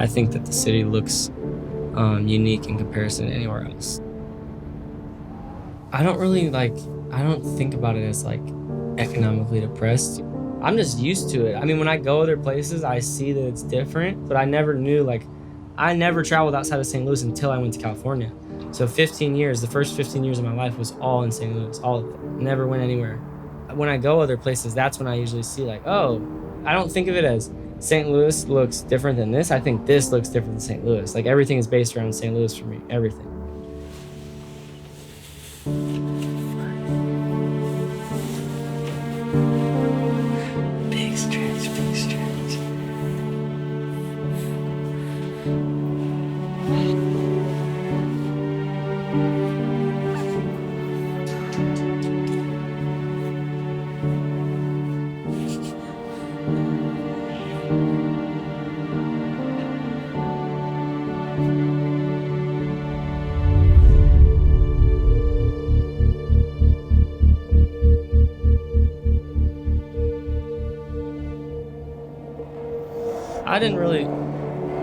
I think that the city looks unique in comparison to anywhere else. I don't think about it as like economically depressed. I'm just used to it. I mean, when I go other places, I see that it's different, but I never traveled outside of St. Louis until I went to California. So 15 years, the first 15 years of my life was all in St. Louis, all of it. Never went anywhere. When I go other places, that's when I usually see like, oh, I don't think of it as St. Louis looks different than this. I think this looks different than St. Louis. Like everything is based around St. Louis for me, everything. Big stretch, big stretch. I didn't really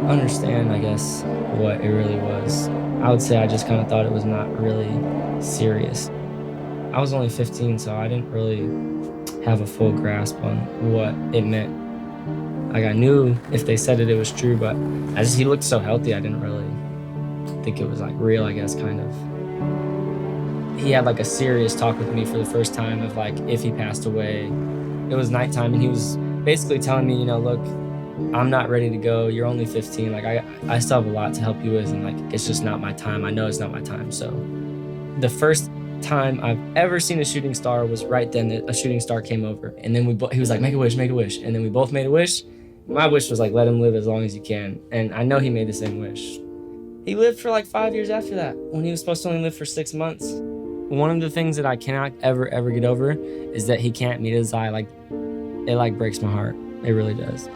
understand, I guess, what it really was. I would say I just kind of thought it was not really serious. I was only 15, so I didn't really have a full grasp on what it meant. Like I knew if they said it, it was true, but as he looked so healthy, I didn't really think it was like real, I guess, kind of. He had like a serious talk with me for the first time of like if he passed away. It was nighttime and he was basically telling me, look, I'm not ready to go. You're only 15. Like I still have a lot to help you with, and like it's just not my time. I know it's not my time. So the first time I've ever seen a shooting star was right then that a shooting star came over, and then he was like, make a wish, and then we both made a wish. My wish was like, let him live as long as you can, and I know he made the same wish. He lived for like 5 years after that, when he was supposed to only live for 6 months. One of the things that I cannot ever get over is that he can't meet his eye. Like it like breaks my heart. It really does.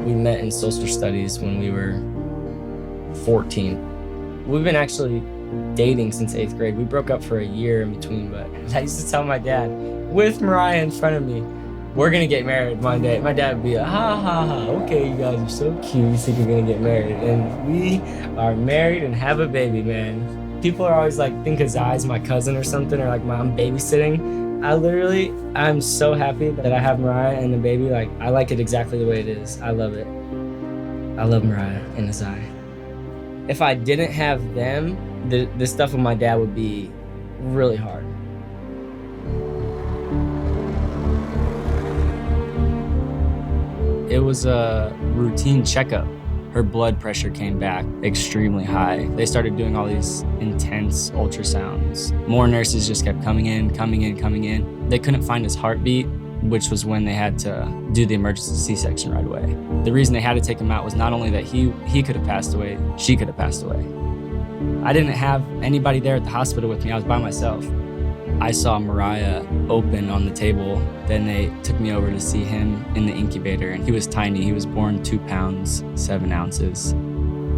We met in social studies when we were 14. We've been actually dating since 8th grade. We broke up for a year in between, but I used to tell my dad, with Mariah in front of me, we're gonna get married one day. My dad would be like, ha ha ha, okay, you guys are so cute, you think you're gonna get married. And we are married and have a baby, man. People are always like, think Azai's my cousin or something, or like I'm babysitting. I'm so happy that I have Mariah and the baby. Like, I like it exactly the way it is. I love it. I love Mariah and Azai. If I didn't have them, the stuff with my dad would be really hard. It was a routine checkup. Her blood pressure came back extremely high. They started doing all these intense ultrasounds. More nurses just kept coming in. They couldn't find his heartbeat, which was when they had to do the emergency C-section right away. The reason they had to take him out was not only that he could have passed away, she could have passed away. I didn't have anybody there at the hospital with me. I was by myself. I saw Mariah open on the table. Then they took me over to see him in the incubator, and he was tiny. He was born 2 pounds, 7 ounces.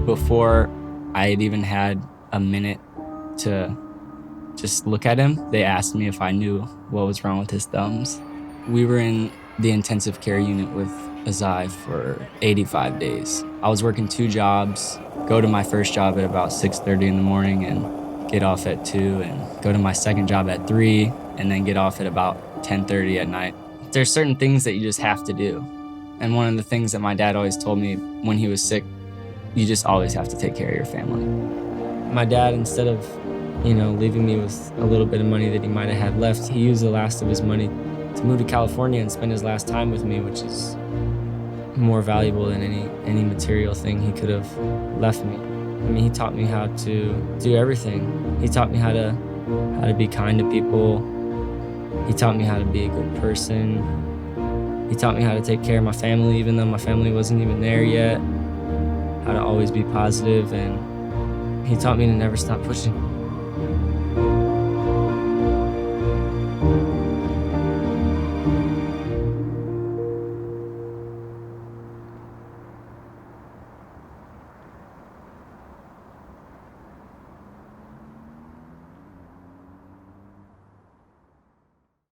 Before I had even had a minute to just look at him, they asked me if I knew what was wrong with his thumbs. We were in the intensive care unit with Azai for 85 days. I was working 2 jobs, go to my first job at about 6:30 in the morning and get off at 2, and go to my second job at 3, and then get off at about 10:30 at night. There's certain things that you just have to do. And one of the things that my dad always told me when he was sick, you just always have to take care of your family. My dad, instead of, leaving me with a little bit of money that he might have had left, he used the last of his money to move to California and spend his last time with me, which is more valuable than any material thing he could have left me. I mean, he taught me how to do everything. He taught me how to be kind to people. He taught me how to be a good person. He taught me how to take care of my family, even though my family wasn't even there yet. How to always be positive, and he taught me to never stop pushing.